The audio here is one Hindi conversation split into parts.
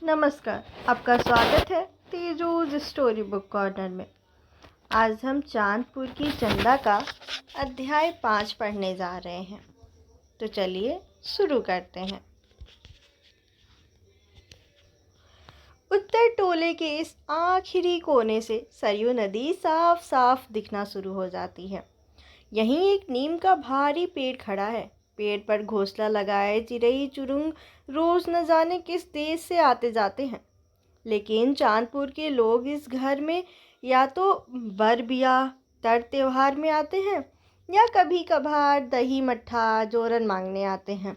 नमस्कार, आपका स्वागत है तेजूज स्टोरी बुक कॉर्नर में। आज हम चांदपुर की चंदा का अध्याय 5 पढ़ने जा रहे हैं। तो चलिए शुरू करते हैं। उत्तर टोले के इस आखिरी कोने से सरयू नदी साफ साफ दिखना शुरू हो जाती है। यहीं एक नीम का भारी पेड़ खड़ा है। पेड़ पर घोंसला लगाए चिड़ई चुरुंग रोज न जाने किस देश से आते जाते हैं, लेकिन चांदपुर के लोग इस घर में या तो बर ब्याह तर त्योहार में आते हैं या कभी कभार दही मट्ठा जोरन मांगने आते हैं।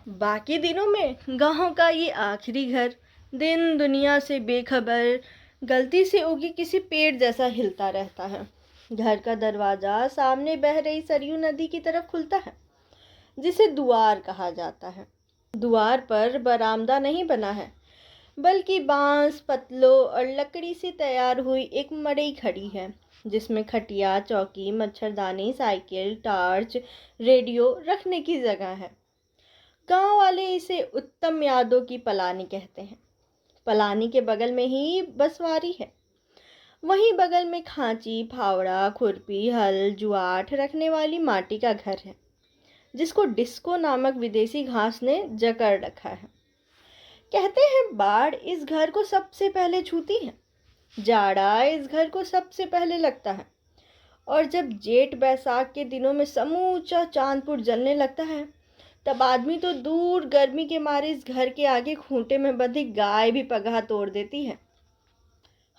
बाकी दिनों में गांव का ये आखिरी घर दिन दुनिया से बेखबर गलती से उगी किसी पेड़ जैसा हिलता रहता है। घर का दरवाज़ा सामने बह रही सरयू नदी की तरफ खुलता है, जिसे दुआर कहा जाता है। दुआर पर बरामदा नहीं बना है, बल्कि बांस पतलों और लकड़ी से तैयार हुई एक मड़ई खड़ी है, जिसमें खटिया चौकी मच्छरदानी साइकिल टॉर्च रेडियो रखने की जगह है। गांव वाले इसे उत्तम यादों की पलानी कहते हैं। पलानी के बगल में ही बसवारी है। वहीं बगल में खांची फावड़ा खुरपी हल जुआठ रखने वाली माटी का घर है, जिसको डिस्को नामक विदेशी घास ने जकड़ रखा है। कहते हैं बाढ़ इस घर को सबसे पहले छूती है, जाड़ा इस घर को सबसे पहले लगता है, और जब जेठ बैसाख के दिनों में समूचा चांदपुर जलने लगता है, तब आदमी तो दूर गर्मी के मारे इस घर के आगे खूंटे में बंधी गाय भी पगहा तोड़ देती है।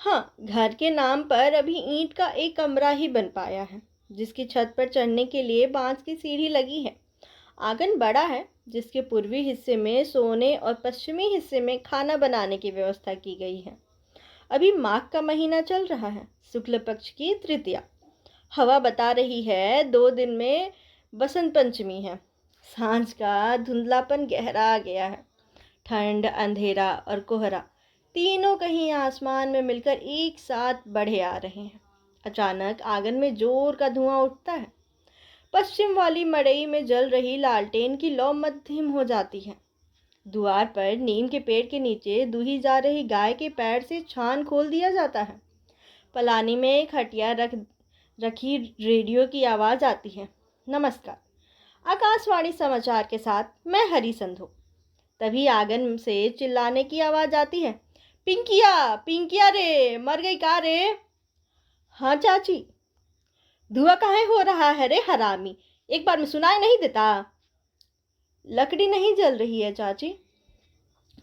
हाँ, घर के नाम पर अभी ईंट का एक कमरा ही बन पाया है, जिसकी छत पर चढ़ने के लिए बांस की सीढ़ी लगी है। आंगन बड़ा है, जिसके पूर्वी हिस्से में सोने और पश्चिमी हिस्से में खाना बनाने की व्यवस्था की गई है। अभी माघ का महीना चल रहा है, शुक्ल पक्ष की तृतीया। हवा बता रही है 2 दिन में बसंत पंचमी है। सांझ का धुंधलापन गहरा गया है। ठंड अंधेरा और कोहरा तीनों कहीं आसमान में मिलकर एक साथ बढ़े आ रहे हैं। अचानक आंगन में जोर का धुआं उठता है। पश्चिम वाली मड़ई में जल रही लालटेन की लौ मध्यम हो जाती है। द्वार पर नीम के पेड़ के नीचे दूही जा रही गाय के पैर से छान खोल दिया जाता है। पलानी में एक खटिया रखी रेडियो की आवाज़ आती है। नमस्कार, आकाशवाणी समाचार के साथ मैं हरी संधू। तभी आंगन से चिल्लाने की आवाज़ आती है। पिंकिया पिंकिया रे, मर गई का रे? हाँ चाची। धुआं काहे हो रहा है रे हरामी, एक बार में सुनाई नहीं देता? लकड़ी नहीं जल रही है चाची।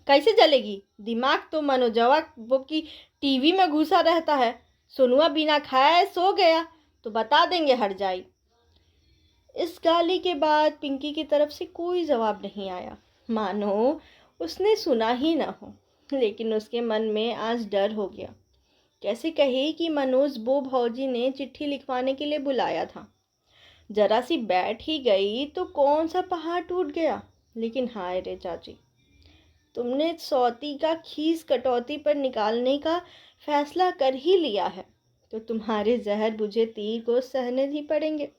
कैसे जलेगी? दिमाग तो मनोजवा वो की टीवी में घुसा रहता है। सोनुआ बिना खाए सो गया तो बता देंगे हट जाई। इस गाली के बाद पिंकी की तरफ से कोई जवाब नहीं आया, मानो उसने सुना ही ना हो। लेकिन उसके मन में आज डर हो गया। कैसे कहे कि मनोज बो भौजी ने चिट्ठी लिखवाने के लिए बुलाया था। जरा सी बैठ ही गई तो कौन सा पहाड़ टूट गया। लेकिन हाय रे चाची, तुमने सौती का खीस कटौती पर निकालने का फैसला कर ही लिया है, तो तुम्हारे जहर बुझे तीर को सहने ही पड़ेंगे।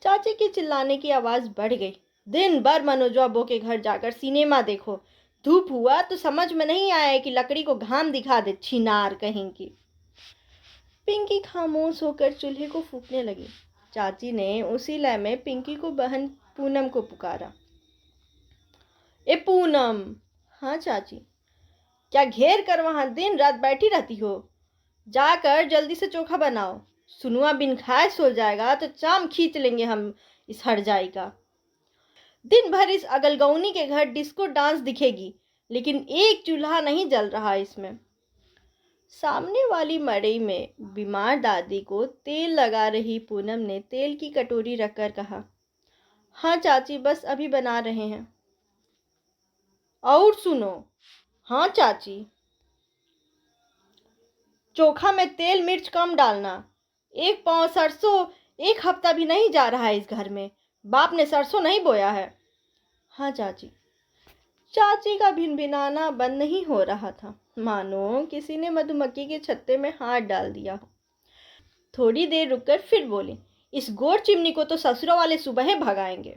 चाची के चिल्लाने की आवाज़ बढ़ गई। दिन भर मनोजवा बो के घर जाकर सिनेमा देखो, धूप हुआ तो समझ में नहीं आया कि लकड़ी को घाम दिखा दे, छिनार कहीं की। पिंकी खामोश होकर चूल्हे को फूंकने लगी। चाची ने उसी लय में पिंकी को बहन पूनम को पुकारा। ए पूनम। हाँ चाची। क्या घेर कर वहां दिन रात बैठी रहती हो? जाकर जल्दी से चोखा बनाओ। सुनुआ बिन खाए सो जाएगा तो चाम खींच लेंगे हम इस हरजाई का। दिन भर इस अगलगौनी के घर डिस्को डांस दिखेगी, लेकिन एक चूल्हा नहीं जल रहा इसमें। सामने वाली मड़ई में बीमार दादी को तेल लगा रही पूनम ने तेल की कटोरी रखकर कहा। हाँ चाची, बस अभी बना रहे हैं। और सुनो। हाँ चाची। चोखा में तेल मिर्च कम डालना। 1 पाव सरसों 1 हफ्ता भी नहीं जा रहा है इस घर में। बाप ने सरसों नहीं बोया है। हाँ चाची। चाची का भिनभिनाना बंद नहीं हो रहा था, मानो किसी ने मधुमक्खी के छत्ते में हाथ डाल दिया हो। थोड़ी देर रुककर फिर बोली, इस गोर चिमनी को तो ससुरों वाले सुबह भगाएंगे।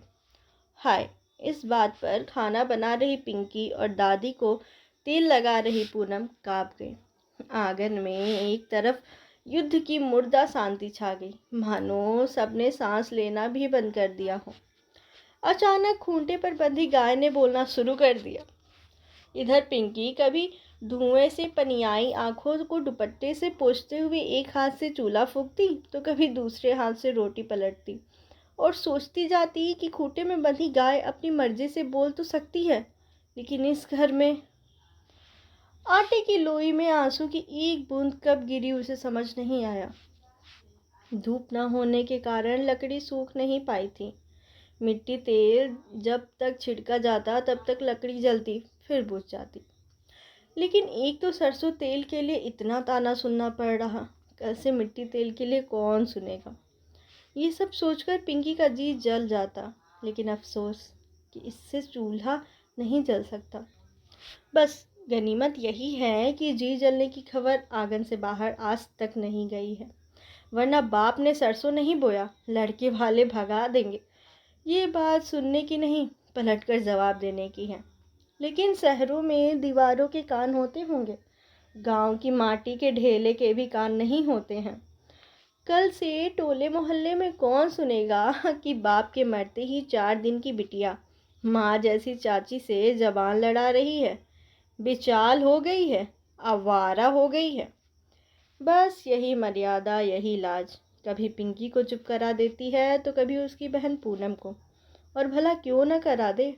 हाय, इस बात पर खाना बना रही पिंकी और दादी को तेल लगा रही पूनम काँप गई। आंगन में एक तरफ युद्ध की मुर्दा शांति छा गई, मानो सबने सांस लेना भी बंद कर दिया हो। अचानक खूंटे पर बंधी गाय ने बोलना शुरू कर दिया। इधर पिंकी कभी धुएं से पनियाई आंखों को दुपट्टे से पोंछते हुए एक हाथ से चूल्हा फूंकती तो कभी दूसरे हाथ से रोटी पलटती और सोचती जाती कि खूंटे में बंधी गाय अपनी मर्जी से बोल तो सकती है, लेकिन इस घर में। आटे की लोई में आंसू की एक बूंद कब गिरी उसे समझ नहीं आया। धूप न होने के कारण लकड़ी सूख नहीं पाई थी। मिट्टी तेल जब तक छिड़का जाता तब तक लकड़ी जलती, फिर बुझ जाती। लेकिन एक तो सरसों तेल के लिए इतना ताना सुनना पड़ रहा, कल से मिट्टी तेल के लिए कौन सुनेगा। ये सब सोचकर पिंकी का जी जल जाता, लेकिन अफसोस कि इससे चूल्हा नहीं जल सकता। बस गनीमत यही है कि जी जलने की खबर आंगन से बाहर आज तक नहीं गई है, वरना बाप ने सरसों नहीं बोया, लड़के वाले भगा देंगे। ये बात सुनने की नहीं, पलटकर जवाब देने की है। लेकिन शहरों में दीवारों के कान होते होंगे, गांव की माटी के ढेले के भी कान नहीं होते हैं। कल से टोले मोहल्ले में कौन सुनेगा कि बाप के मरते ही 4 दिन की बिटिया माँ जैसी चाची से जबान लड़ा रही है, बेचाल हो गई है, आवारा हो गई है। बस यही मर्यादा, यही लाज कभी पिंकी को चुप करा देती है तो कभी उसकी बहन पूनम को, और भला क्यों न करा दे।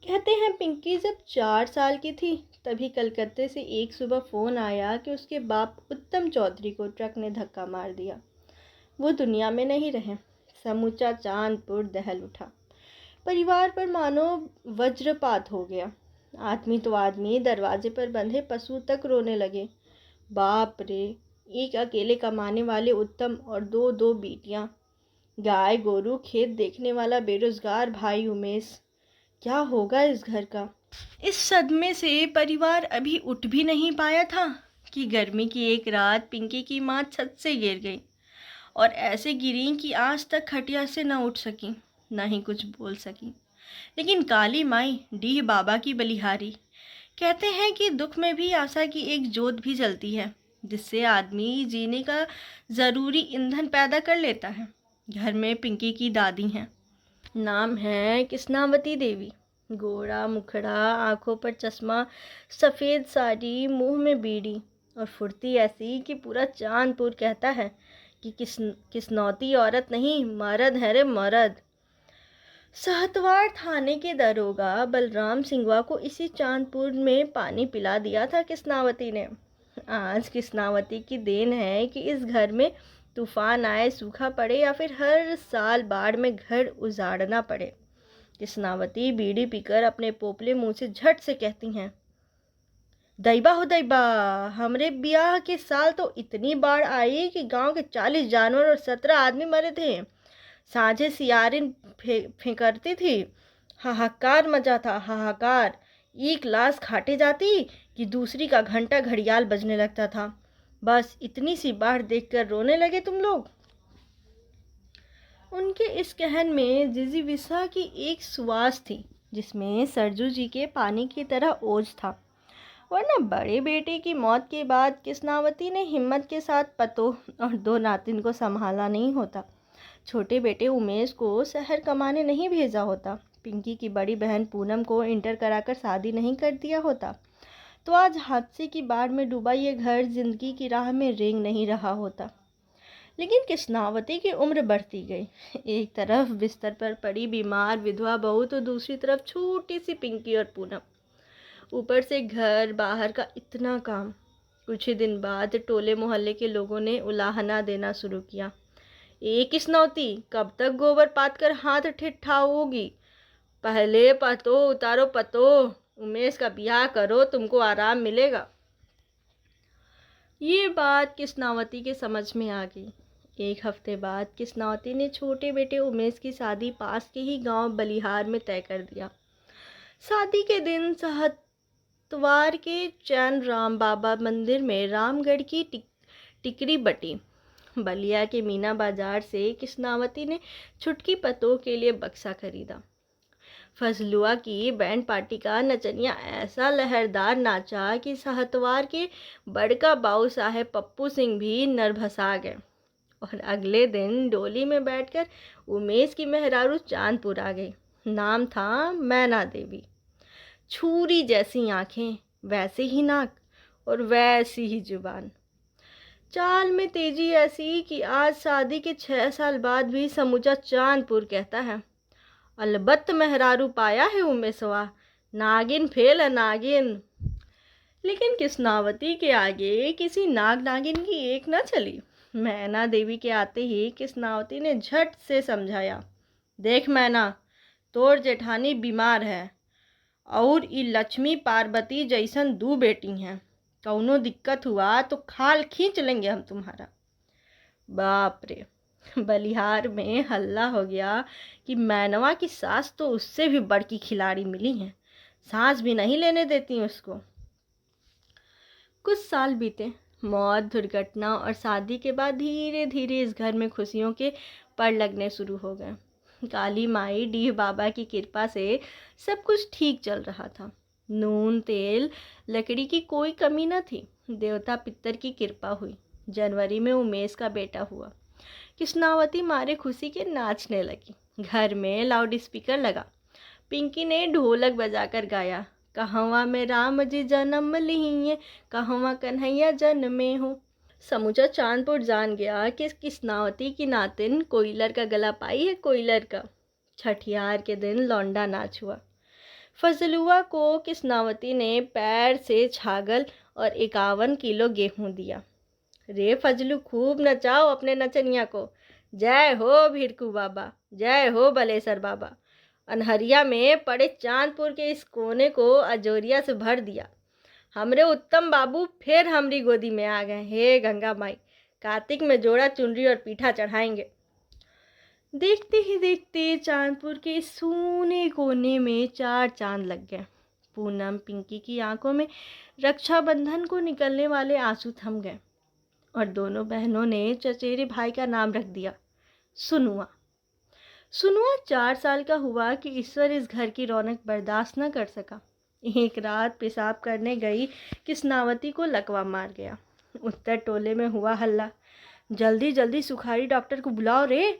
कहते हैं पिंकी जब 4 साल की थी तभी कलकत्ते से एक सुबह फ़ोन आया कि उसके बाप उत्तम चौधरी को ट्रक ने धक्का मार दिया। वो दुनिया में नहीं रहे। समूचा चांदपुर दहल उठा। परिवार पर मानो वज्रपात हो गया। आदमी तो आदमी, दरवाजे पर बंधे पशु तक रोने लगे। बाप रे, एक अकेले कमाने वाले उत्तम और दो दो बेटियां, गाय गोरू खेत देखने वाला बेरोजगार भाई उमेश, क्या होगा इस घर का। इस सदमे से परिवार अभी उठ भी नहीं पाया था कि गर्मी की एक रात पिंकी की माँ छत से गिर गई, और ऐसे गिरी कि आज तक खटिया से न उठ सकी, न ही कुछ बोल सकी। लेकिन काली माई डीह बाबा की बलिहारी। कहते हैं कि दुख में भी आशा की एक ज्योत भी जलती है, जिससे आदमी जीने का ज़रूरी ईंधन पैदा कर लेता है। घर में पिंकी की दादी हैं, नाम है कृष्णावती देवी। गोरा मुखड़ा, आंखों पर चश्मा, सफ़ेद साड़ी, मुंह में बीड़ी, और फुर्ती ऐसी कि पूरा चांदपुर कहता है कि किस्नौती औरत नहीं, मर्द है रे मर्द। सहतवाड़ थाने के दरोगा बलराम सिंघवा को इसी चांदपुर में पानी पिला दिया था कृष्णावती ने। आज कृष्णावती की देन है कि इस घर में तूफान आए, सूखा पड़े या फिर हर साल बाढ़ में घर उजाड़ना पड़े। कृष्णावती बीड़ी पीकर अपने पोपले मुंह से झट से कहती हैं, दैबा हो दैबा, हमरे ब्याह के साल तो इतनी बाढ़ आई कि गांव के 40 जानवर और 17 आदमी मरे थे। साझे सियारिन फेंकती थी, हाहाकार मचा था, हाहाकार। एक लाश खाटे जाती कि दूसरी का घंटा घड़ियाल बजने लगता था। बस इतनी सी बाढ़ देखकर रोने लगे तुम लोग। उनके इस कहन में जिजीविसा की एक सुवास थी जिसमें सरजू जी के पानी की तरह ओज था। वरना बड़े बेटे की मौत के बाद कृष्णावती ने हिम्मत के साथ पतो और 2 नातिन को संभाला नहीं होता। छोटे बेटे उमेश को शहर कमाने नहीं भेजा होता। पिंकी की बड़ी बहन पूनम को इंटर कराकर शादी नहीं कर दिया होता, तो आज हादसे की बाढ़ में डूबा ये घर जिंदगी की राह में रेंग नहीं रहा होता। लेकिन कृष्णावती की उम्र बढ़ती गई। एक तरफ बिस्तर पर पड़ी बीमार विधवा बहू, तो दूसरी तरफ छोटी सी पिंकी और पूनम। ऊपर से घर बाहर का इतना काम। कुछ ही दिन बाद टोले मोहल्ले के लोगों ने उलाहना देना शुरू किया। एक किस्नौती, कब तक गोबर पात कर हाथ ठिठाओगी? पहले पतो उतारो पतो, उमेश का ब्याह करो, तुमको आराम मिलेगा। ये बात कृष्णावती के समझ में आ गई। एक हफ्ते बाद कृष्णावती ने छोटे बेटे उमेश की शादी पास के ही गांव बलिहार में तय कर दिया। शादी के दिन सहतवार के चैन राम बाबा मंदिर में रामगढ़ की टिकरी बटी। बलिया के मीना बाजार से कृष्णावती ने छुटकी पतों के लिए बक्सा खरीदा। फजलुआ की बैंड पार्टी का नचनिया ऐसा लहरदार नाचा कि सहतवार के बड़का बाऊ साहेब पप्पू सिंह भी नरभसा गए। और अगले दिन डोली में बैठकर उमेश की मेहरारू चांदपुर आ गई। नाम था मैना देवी। छुरी जैसी आंखें, वैसे ही नाक और वैसी ही जुबान। चाल में तेजी ऐसी कि आज शादी के 6 साल बाद भी समूचा चांदपुर कहता है, अलबत्त मेहरारू पाया है उमेशवा, नागिन फेल है नागिन। लेकिन किस्नावती के आगे किसी नाग नागिन की एक न चली। मैना देवी के आते ही किस्नावती ने झट से समझाया, देख मैना, तोर जेठानी बीमार है और ई लक्ष्मी पार्वती जैसन 2 बेटी हैं। कौनो दिक्कत हुआ तो खाल खींच लेंगे हम तुम्हारा। बाप रे, बलिहार में हल्ला हो गया कि मैनवा की सास तो उससे भी बड़की खिलाड़ी मिली हैं, सांस भी नहीं लेने देती उसको। कुछ साल बीते। मौत, दुर्घटना और शादी के बाद धीरे धीरे इस घर में खुशियों के पड़ लगने शुरू हो गए। काली माई डीह बाबा की कृपा से सब कुछ ठीक चल रहा था। नून, तेल, लकड़ी की कोई कमी न थी। देवता पितर की कृपा हुई। जनवरी में उमेश का बेटा हुआ। कृष्णावती मारे खुशी के नाचने लगी। घर में लाउड स्पीकर लगा। पिंकी ने ढोलक बजाकर गाया, कहवा में राम जी जन्म लिहिए, कहवा कन्हैया जन्मे हो। समूचा चांदपुर जान गया कि कृष्णावती की नातिन कोयलर का गला पाई है कोयलर का। छठियार के दिन लौंडा नाच हुआ। फजलुआ को कृष्णावती ने पैर से छागल और 51 किलो गेहूं दिया। रे फजलू, खूब नचाओ अपने नचनिया को। जय हो भिड़कू बाबा, जय हो बलेसर बाबा। अनहरिया में पड़े चांदपुर के इस कोने को अजोरिया से भर दिया। हमरे उत्तम बाबू फिर हमरी गोदी में आ गए। हे गंगा माई, कार्तिक में जोड़ा चुनरी और पीठा चढ़ाएंगे। देखते ही देखते चांदपुर के सूने कोने में 4 चांद लग गए। पूनम, पिंकी की आंखों में रक्षाबंधन को निकलने वाले आंसू थम गए और दोनों बहनों ने चचेरे भाई का नाम रख दिया, सुनुआ। सुनुआ 4 साल का हुआ कि ईश्वर इस घर की रौनक बर्दाश्त न कर सका। एक रात पेशाब करने गई कृष्णावती को लकवा मार गया। उत्तर टोले में हुआ हल्ला, जल्दी जल्दी सुखारी डॉक्टर को बुलाओ रे,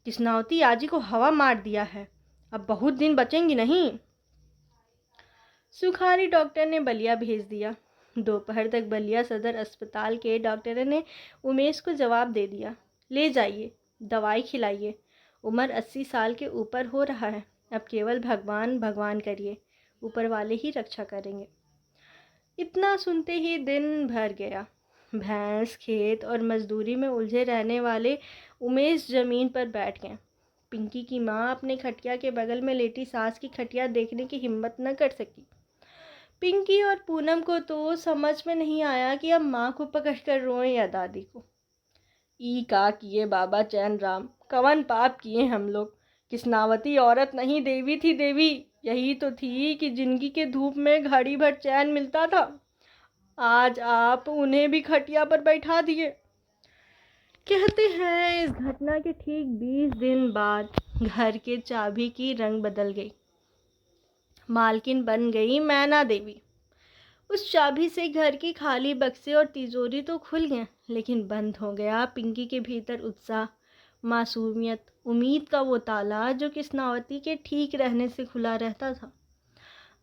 कृष्णावती आजी को हवा मार दिया है, अब बहुत दिन बचेंगी नहीं। सुखारी डॉक्टर ने बलिया भेज दिया। दोपहर तक बलिया सदर अस्पताल के डॉक्टर ने उमेश को जवाब दे दिया, ले जाइए, दवाई खिलाइए, उम्र 80 साल के ऊपर हो रहा है, अब केवल भगवान भगवान करिए, ऊपर वाले ही रक्षा करेंगे। इतना सुनते ही दिन भर गया। भैंस, खेत और मजदूरी में उलझे रहने वाले उमेश जमीन पर बैठ गए। पिंकी की माँ अपने खटिया के बगल में लेटी सास की खटिया देखने की हिम्मत न कर सकी। पिंकी और पूनम को तो समझ में नहीं आया कि अब माँ को पकड़कर रोएं या दादी को। ई का किए बाबा चैन राम, कवन पाप किए हम लोग। कृष्णावती औरत नहीं, देवी थी देवी। यही तो थी कि जिंदगी के धूप में घड़ी भर चैन मिलता था। आज आप उन्हें भी खटिया पर बैठा दिए। कहते हैं इस घटना के ठीक 20 दिन बाद घर के चाबी की रंग बदल गई। मालकिन बन गई मैना देवी। उस चाबी से घर की खाली बक्से और तिजोरी तो खुल गए, लेकिन बंद हो गया पिंकी के भीतर उत्साह, मासूमियत, उम्मीद का वो ताला जो कृष्णावती के ठीक रहने से खुला रहता था।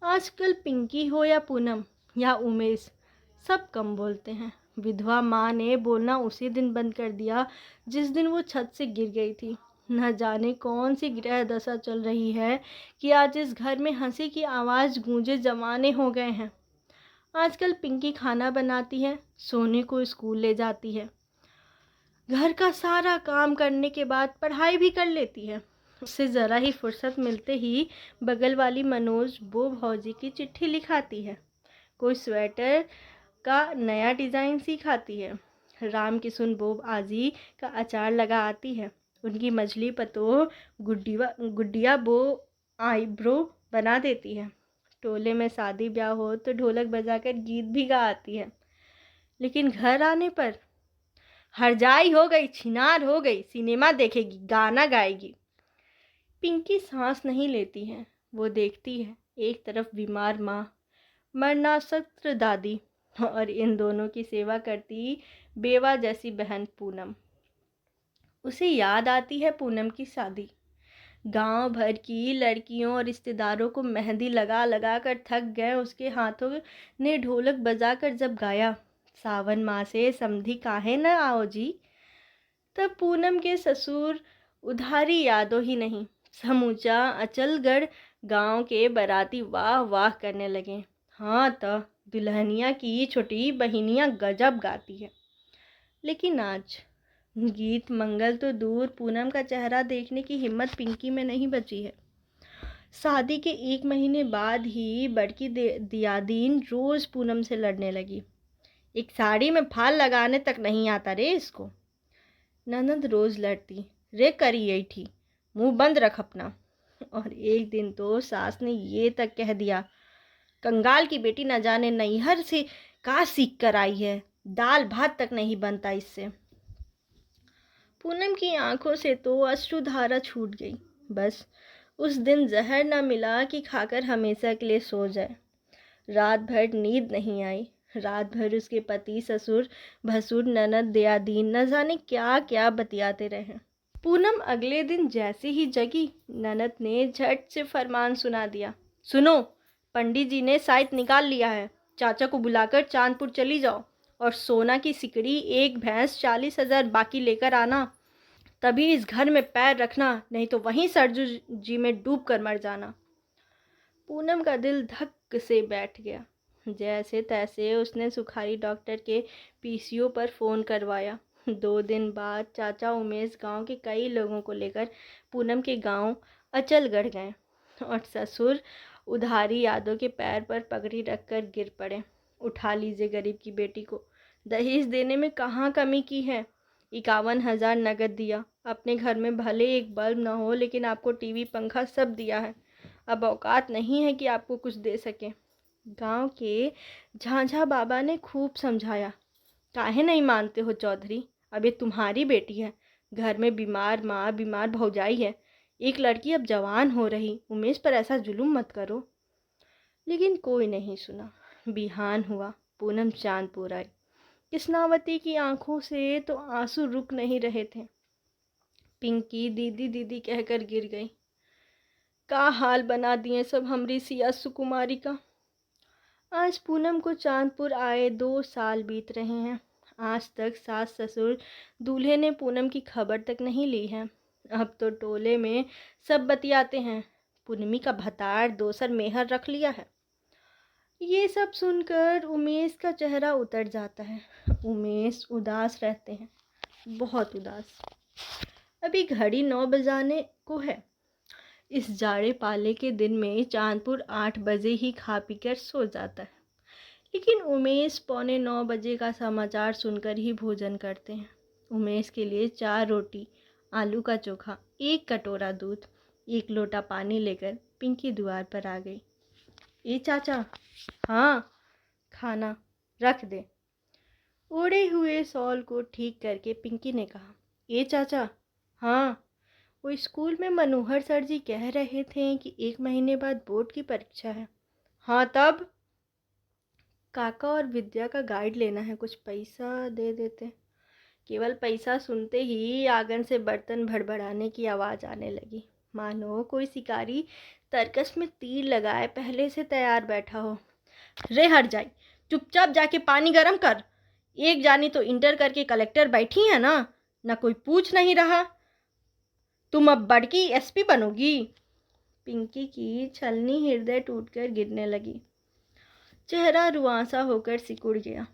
आजकल पिंकी हो या पूनम या उमेश, सब कम बोलते हैं। विधवा माँ ने बोलना उसी दिन बंद कर दिया जिस दिन वो छत से गिर गई थी। न जाने कौन सी ग्रह दशा चल रही है कि आज इस घर में हंसी की आवाज़ गूंजे जमाने हो गए हैं। आजकल पिंकी खाना बनाती है, सोने को स्कूल ले जाती है, घर का सारा काम करने के बाद पढ़ाई भी कर लेती है। उससे ज़रा ही फुर्सत मिलते ही बगल वाली मनोज बो भौजी की चिट्ठी लिखाती है, कोई स्वेटर का नया डिज़ाइन सिखाती है, राम किशुन बोब आजी का अचार लगा आती है, उनकी मछली पतोह गुड्डिया बो आईब्रो बना देती है। टोले में शादी ब्याह हो तो ढोलक बजाकर गीत भी गा आती है। लेकिन घर आने पर हरजाई हो गई, छिनार हो गई, सिनेमा देखेगी, गाना गाएगी। पिंकी सांस नहीं लेती है, वो देखती है, एक तरफ बीमार माँ, मरनासक्त दादी, और इन दोनों की सेवा करती बेवा जैसी बहन पूनम। उसे याद आती है पूनम की शादी। गांव भर की लड़कियों और रिश्तेदारों को मेहंदी लगा लगा कर थक गए उसके हाथों ने ढोलक बजाकर जब गाया, सावन माह से समधी काहे न आओ जी। तब पूनम के ससुर उधारी यादों ही नहीं, समूचा अचलगढ़ गांव के बाराती वाह वाह करने लगे। हाँ तो दुल्हनिया की छोटी बहिनियां गजब गाती है। लेकिन आज गीत मंगल तो दूर, पूनम का चेहरा देखने की हिम्मत पिंकी में नहीं बची है। शादी के 1 महीने बाद ही बड़की दियादीन रोज पूनम से लड़ने लगी। एक साड़ी में फाल लगाने तक नहीं आता रे इसको। ननद रोज लड़ती, रे करी यही थी, मुंह बंद रख अपना। और एक दिन तो सास ने ये तक कह दिया, कंगाल की बेटी न जाने नैहर से का सीख कर आई है, दाल भात तक नहीं बनता इससे। पूनम की आंखों से तो अश्रुधारा छूट गई। बस उस दिन जहर न मिला कि खाकर हमेशा के लिए सो जाए। रात भर नींद नहीं आई। रात भर उसके पति, ससुर, भसुर, ननद, दयादीन न जाने क्या क्या बतियाते रहे। पूनम अगले दिन जैसे ही जगी, ननद ने झट से फरमान सुना दिया, सुनो, पंडित जी ने साइत निकाल लिया है, चाचा को बुलाकर चांदपुर चली जाओ और सोना की सिकड़ी, एक भैंस, 40,000 बाकी लेकर आना। तभी इस घर में पैर रखना, नहीं तो वहीं सरजू जी में डूब कर मर जाना। पूनम का दिल धक से बैठ गया। जैसे तैसे उसने सुखारी डॉक्टर के पीसीओ पर फ़ोन करवाया। 2 दिन बाद चाचा उमेश गांव के कई लोगों को लेकर पूनम के गांव अचलगढ़ गए और ससुर उधारी यादों के पैर पर पगड़ी रखकर गिर पड़े। उठा लीजिए गरीब की बेटी को, दहेज देने में कहाँ कमी की है। 51,000 नगद दिया। अपने घर में भले एक बल्ब न हो, लेकिन आपको टीवी, पंखा सब दिया है। अब औकात नहीं है कि आपको कुछ दे सके। गांव के झांझा बाबा ने खूब समझाया, काहे नहीं मानते हो चौधरी, अब ये तुम्हारी बेटी है। घर में बीमार माँ, बीमार भौजाई है, एक लड़की अब जवान हो रही, उमेश पर ऐसा जुल्म मत करो। लेकिन कोई नहीं सुना। बिहान हुआ, पूनम चांदपुर आई। कृष्णावती की आंखों से तो आंसू रुक नहीं रहे थे। पिंकी दीदी दीदी कहकर गिर गई। का हाल बना दिए सब हमरी सिया सुकुमारी का। आज पूनम को चांदपुर आए 2 साल बीत रहे हैं। आज तक सास ससुर दूल्हे ने पूनम की खबर तक नहीं ली है। अब तो टोले में सब बतियाते हैं, पूनमी का भतार दोसर मेहर रख लिया है। ये सब सुनकर उमेश का चेहरा उतर जाता है। उमेश उदास रहते हैं, बहुत उदास। अभी घड़ी 9 बजाने को है। इस जाड़े पाले के दिन में चांदपुर 8 बजे ही खा पी कर सो जाता है। लेकिन उमेश 8:45 का समाचार सुनकर ही भोजन करते हैं। उमेश के लिए 4 रोटी, आलू का चोखा, 1 कटोरा दूध, 1 लोटा पानी लेकर पिंकी द्वार पर आ गई। ए चाचा। हाँ, खाना रख दे। ओढ़े हुए शॉल को ठीक करके पिंकी ने कहा, ए चाचा। हाँ, वो स्कूल में मनोहर सर जी कह रहे थे कि 1 महीने बाद बोर्ड की परीक्षा है। हाँ तब? काका और विद्या का गाइड लेना है, कुछ पैसा दे देते। केवल पैसा सुनते ही आंगन से बर्तन भड़बड़ाने की आवाज़ आने लगी, मानो कोई शिकारी तरकस में तीर लगाए पहले से तैयार बैठा हो। रे हट जाई, चुपचाप जाके पानी गर्म कर। एक जानी तो इंटर करके कलेक्टर बैठी है ना कोई पूछ नहीं रहा। तुम अब बड़की एसपी बनोगी। पिंकी की छलनी हृदय टूटकर गिरने लगी। चेहरा रुआंसा होकर सिकुड़ गया।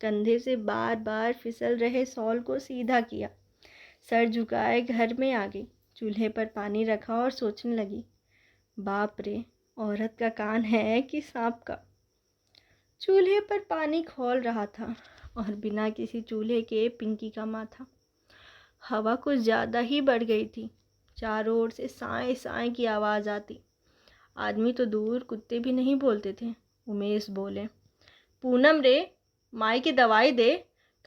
कंधे से बार बार फिसल रहे शॉल को सीधा किया। सर झुकाए घर में आ गई। चूल्हे पर पानी रखा और सोचने लगी, बाप रे, औरत का कान है कि सांप का। चूल्हे पर पानी खौल रहा था और बिना किसी चूल्हे के पिंकी का माथा। हवा कुछ ज़्यादा ही बढ़ गई थी। चारों ओर से साए साए की आवाज़ आती। आदमी तो दूर, कुत्ते भी नहीं बोलते थे। उमेश बोले, पूनम रे, माई की दवाई दे,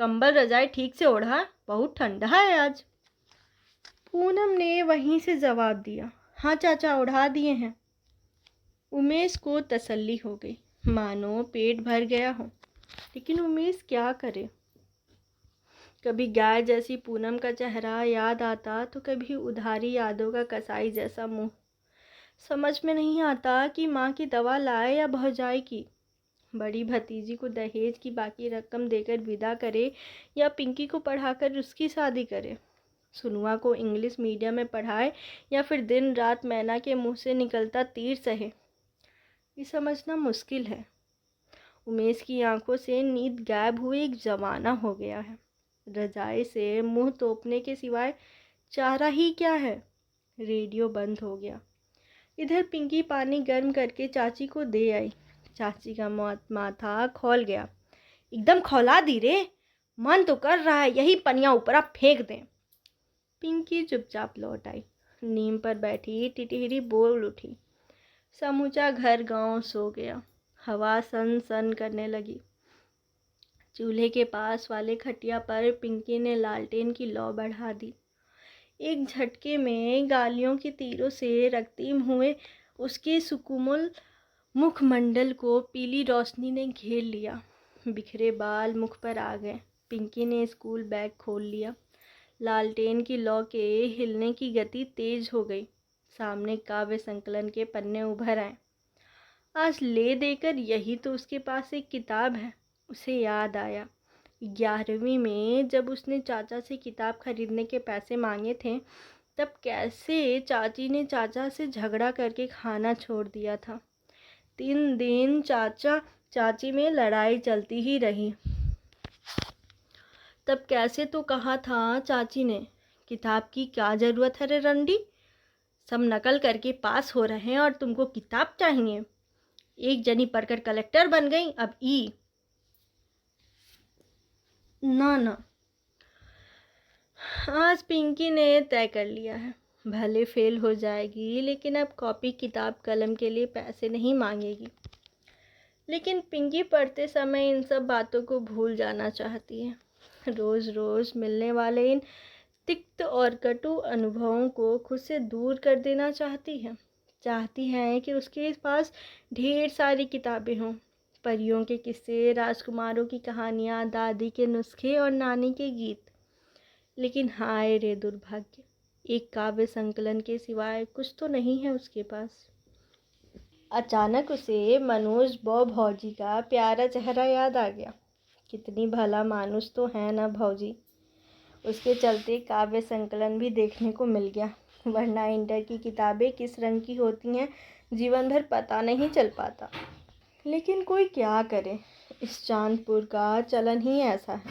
कंबल रजाई ठीक से ओढ़ा, बहुत ठंडा है आज। पूनम ने वहीं से जवाब दिया, हाँ चाचा, ओढ़ा दिए हैं। उमेश को तसल्ली हो गई, मानो पेट भर गया हो। लेकिन उमेश क्या करे? कभी गाय जैसी पूनम का चेहरा याद आता तो कभी उधारी यादों का कसाई जैसा मुंह। समझ में नहीं आता कि माँ की दवा लाए या भौजाई की। बड़ी भतीजी को दहेज की बाकी रकम देकर विदा करे या पिंकी को पढ़ाकर उसकी शादी करे। सुनुआ को इंग्लिश मीडियम में पढ़ाए या फिर दिन रात मैना के मुंह से निकलता तीर सहे। ये समझना मुश्किल है। उमेश की आंखों से नींद गायब हुई एक जमाना हो गया है। रजाई से मुंह तोपने के सिवाय चारा ही क्या है। रेडियो बंद हो गया। इधर पिंकी पानी गर्म करके चाची को दे आई। चाची का माथा खौल गया। एकदम खौला दी रे, मन तो कर रहा है यही पनिया ऊपर आप फेंक दें। पिंकी चुपचाप लौट आई। नीम पर बैठी टिटहरी बोल उठी। समूचा घर गांव सो गया। हवा सन सन करने लगी। चूल्हे के पास वाले खटिया पर पिंकी ने लालटेन की लौ बढ़ा दी। एक झटके में गालियों के तीरों से रक्तीम हुए उसके सुकुमल मुखमंडल को पीली रोशनी ने घेर लिया। बिखरे बाल मुख पर आ गए। पिंकी ने स्कूल बैग खोल लिया। लालटेन की लौ के हिलने की गति तेज हो गई। सामने काव्य संकलन के पन्ने उभर आए। आज ले देकर यही तो उसके पास एक किताब है। उसे याद आया 11वीं में जब उसने चाचा से किताब खरीदने के पैसे मांगे थे, तब कैसे चाची ने चाचा से झगड़ा करके खाना छोड़ दिया था। 3 दिन चाचा चाची में लड़ाई चलती ही रही। तब कैसे तो कहा था चाची ने, किताब की क्या ज़रूरत है रे रंडी, सब नकल करके पास हो रहे हैं और तुमको किताब चाहिए। एक जनी पढ़कर कलेक्टर बन गई, अब ई ना ना। आज पिंकी ने तय कर लिया है, भले फेल हो जाएगी लेकिन अब कॉपी किताब कलम के लिए पैसे नहीं मांगेगी। लेकिन पिंकी पढ़ते समय इन सब बातों को भूल जाना चाहती है। रोज़ रोज़ मिलने वाले इन तिक्त और कटु अनुभवों को खुद से दूर कर देना चाहती है। चाहती है कि उसके पास ढेर सारी किताबें हों, परियों के किस्से, राजकुमारों की कहानियाँ, दादी के नुस्खे और नानी के गीत। लेकिन हाय रे दुर्भाग्य, एक काव्य संकलन के सिवाय कुछ तो नहीं है उसके पास। अचानक उसे मनोज भौजी का प्यारा चेहरा याद आ गया। कितनी भला मानुस तो है ना भौजी। उसके चलते काव्य संकलन भी देखने को मिल गया, वरना इंटर की किताबें किस रंग की होती हैं जीवन भर पता नहीं चल पाता। लेकिन कोई क्या करे, इस चांदपुर का चलन ही ऐसा है।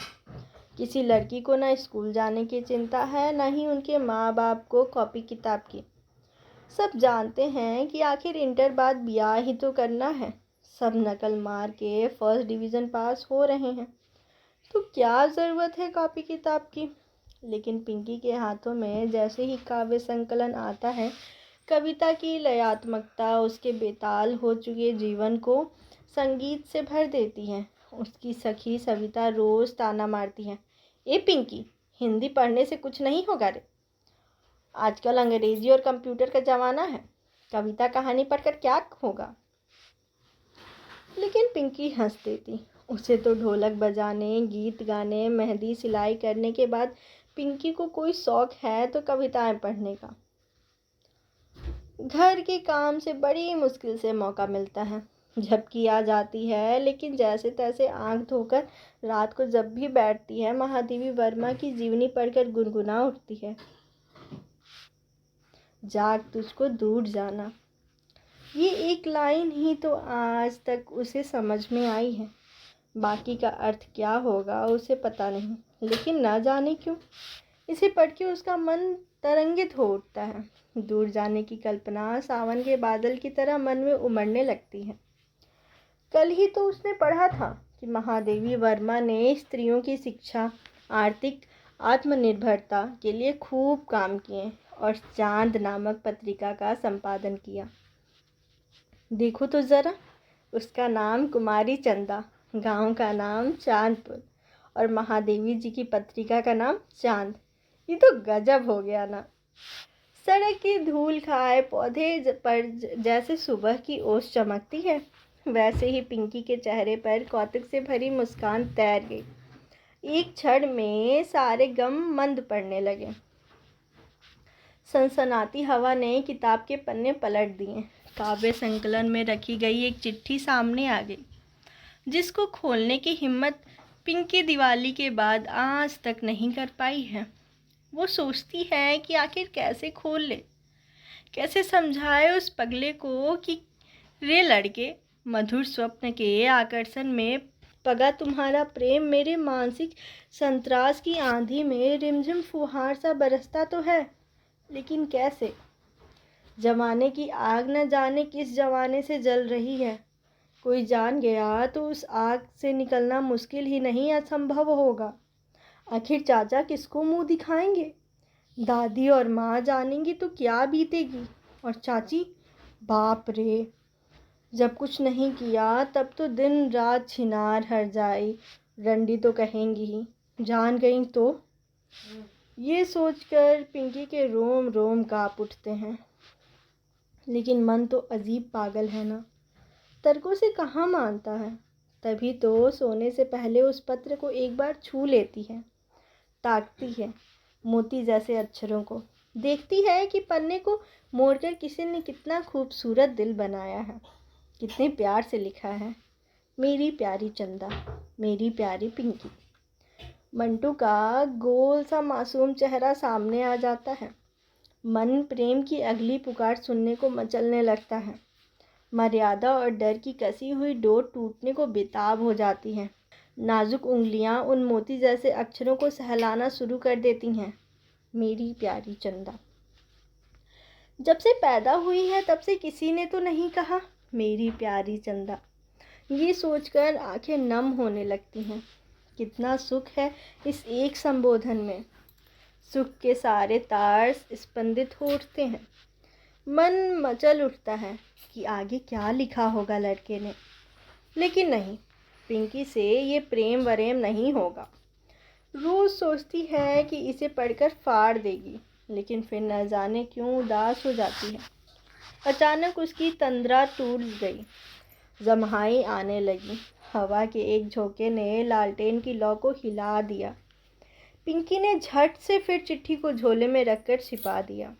किसी लड़की को ना स्कूल जाने की चिंता है, ना ही उनके माँ बाप को कॉपी किताब की। सब जानते हैं कि आखिर इंटर बाद ब्याह ही तो करना है। सब नकल मार के फर्स्ट डिवीज़न पास हो रहे हैं, तो क्या ज़रूरत है कॉपी किताब की। लेकिन पिंकी के हाथों में जैसे ही काव्य संकलन आता है, कविता की लयात्मकता उसके बेताल हो चुके जीवन को संगीत से भर देती है। उसकी सखी सविता रोज़ ताना मारती है, ए पिंकी, हिंदी पढ़ने से कुछ नहीं होगा रे, आजकल अंग्रेजी और कंप्यूटर का ज़माना है, कविता कहानी पढ़कर क्या होगा। लेकिन पिंकी हंस देती। उसे तो ढोलक बजाने, गीत गाने, मेहंदी सिलाई करने के बाद पिंकी को कोई शौक़ है तो कविताएं पढ़ने का। घर के काम से बड़ी मुश्किल से मौका मिलता है, झपकी आ जाती है, लेकिन जैसे तैसे आंख धोकर रात को जब भी बैठती है, महादेवी वर्मा की जीवनी पढ़कर गुनगुना उठती है, जाग तुझको दूर जाना। ये एक लाइन ही तो आज तक उसे समझ में आई है। बाकी का अर्थ क्या होगा उसे पता नहीं, लेकिन ना जाने क्यों इसे पढ़ के उसका मन तरंगित हो उठता है। दूर जाने की कल्पना सावन के बादल की तरह मन में उमड़ने लगती है। कल ही तो उसने पढ़ा था कि महादेवी वर्मा ने स्त्रियों की शिक्षा, आर्थिक आत्मनिर्भरता के लिए खूब काम किए और चांद नामक पत्रिका का संपादन किया। देखो तो ज़रा, उसका नाम कुमारी चंदा, गांव का नाम चांदपुर और महादेवी जी की पत्रिका का नाम चांद। ये तो गजब हो गया ना। सड़क की धूल खाए पौधे पर जैसे सुबह की ओस चमकती है, वैसे ही पिंकी के चेहरे पर कौतुक से भरी मुस्कान तैर गई। एक क्षण में सारे गम मंद पड़ने लगे। सनसनाती हवा ने किताब के पन्ने पलट दिए। काव्य संकलन में रखी गई एक चिट्ठी सामने आ गई, जिसको खोलने की हिम्मत पिंकी दिवाली के बाद आज तक नहीं कर पाई है। वो सोचती है कि आखिर कैसे खोल ले, कैसे समझाए उस पगले को कि रे लड़के, मधुर स्वप्न के आकर्षण में पगा तुम्हारा प्रेम मेरे मानसिक संतरास की आंधी में रिमझिम फुहार सा बरसता तो है, लेकिन कैसे? जमाने की आग न जाने किस जमाने से जल रही है। कोई जान गया तो उस आग से निकलना मुश्किल ही नहीं असंभव होगा। आखिर चाचा किसको मुंह दिखाएंगे? दादी और माँ जानेंगी तो क्या बीतेगी? और चाची, बाप रे, जब कुछ नहीं किया तब तो दिन रात छिनार हरजाई रंडी तो कहेंगी ही, जान गई तो। ये सोचकर पिंकी के रोम रोम काँप उठते हैं। लेकिन मन तो अजीब पागल है ना, तर्कों से कहाँ मानता है। तभी तो सोने से पहले उस पत्र को एक बार छू लेती है, ताकती है मोती जैसे अक्षरों को, देखती है कि पन्ने को मोड़कर किसी ने कितना खूबसूरत दिल बनाया है, कितने प्यार से लिखा है, मेरी प्यारी चंदा, मेरी प्यारी पिंकी। मंटू का गोल सा मासूम चेहरा सामने आ जाता है। मन प्रेम की अगली पुकार सुनने को मचलने लगता है। मर्यादा और डर की कसी हुई डोर टूटने को बेताब हो जाती है। नाजुक उंगलियां उन मोती जैसे अक्षरों को सहलाना शुरू कर देती हैं। मेरी प्यारी चंदा। जब से पैदा हुई है तब से किसी ने तो नहीं कहा मेरी प्यारी चंदा। ये सोचकर आंखें नम होने लगती हैं। कितना सुख है इस एक संबोधन में। सुख के सारे तार स्पंदित हो उठते हैं। मन मचल उठता है कि आगे क्या लिखा होगा लड़के ने। लेकिन नहीं, पिंकी से ये प्रेम वरेम नहीं होगा। रोज़ सोचती है कि इसे पढ़कर फाड़ देगी, लेकिन फिर न जाने क्यों उदास हो जाती है। अचानक उसकी तंद्रा टूट गई, जम्हाई आने लगी। हवा के एक झोंके ने लालटेन की लौ को हिला दिया। पिंकी ने झट से फिर चिट्ठी को झोले में रखकर छिपा दिया।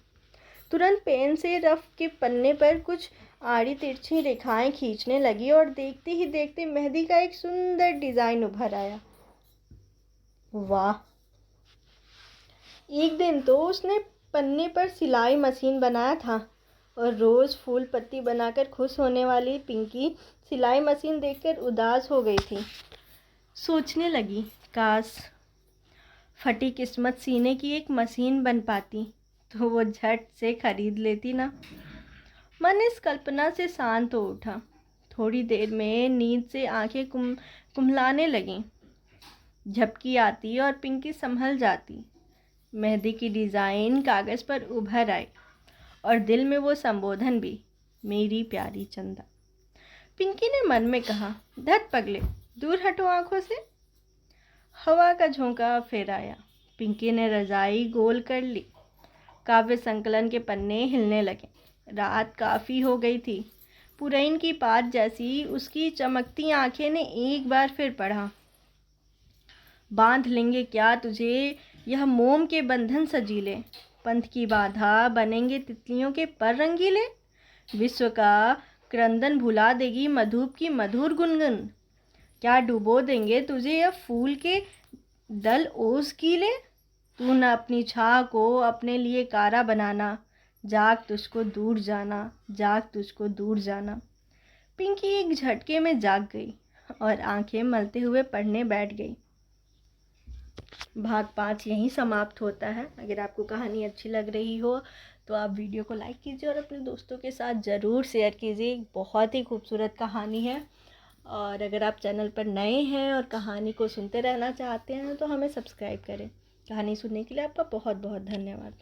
तुरंत पेन से रफ के पन्ने पर कुछ आड़ी तिरछी रेखाएं खींचने लगी और देखते ही देखते मेहंदी का एक सुंदर डिज़ाइन उभर आया। वाह! एक दिन तो उसने पन्ने पर सिलाई मशीन बनाया था और रोज़ फूल पत्ती बनाकर खुश होने वाली पिंकी सिलाई मशीन देखकर उदास हो गई थी। सोचने लगी, काश फटी किस्मत सीने की एक मशीन बन पाती तो वो झट से खरीद लेती ना। मन इस कल्पना से शांत हो उठा। थोड़ी देर में नींद से आंखें कुम्हलाने लगीं। झपकी आती और पिंकी संभल जाती। मेहंदी की डिज़ाइन कागज़ पर उभर आई और दिल में वो संबोधन भी, मेरी प्यारी चंदा। पिंकी ने मन में कहा, धत पगले, दूर हटो आंखों से। हवा का झोंका फिर आया। पिंकी ने रजाई गोल कर ली। काव्य संकलन के पन्ने हिलने लगे। रात काफ़ी हो गई थी। पुरैन की पात जैसी उसकी चमकती आंखें ने एक बार फिर पढ़ा, बांध लेंगे क्या तुझे यह मोम के बंधन सजीले, पंथ की बाधा बनेंगे तितलियों के पर रंगीले, विश्व का क्रंदन भुला देगी मधुप की मधुर गुनगुन, क्या डुबो देंगे तुझे यह फूल के दल ओस कीले, तू न अपनी छाह को अपने लिए कारा बनाना, जाग तुझको दूर जाना, जाग तुझको दूर जाना। पिंकी एक झटके में जाग गई और आंखें मलते हुए पढ़ने बैठ गई। भाग 5 यहीं समाप्त होता है। अगर आपको कहानी अच्छी लग रही हो तो आप वीडियो को लाइक कीजिए और अपने दोस्तों के साथ ज़रूर शेयर कीजिए। बहुत ही खूबसूरत कहानी है। और अगर आप चैनल पर नए हैं और कहानी को सुनते रहना चाहते हैं तो हमें सब्सक्राइब करें। कहानी सुनने के लिए आपका बहुत बहुत धन्यवाद।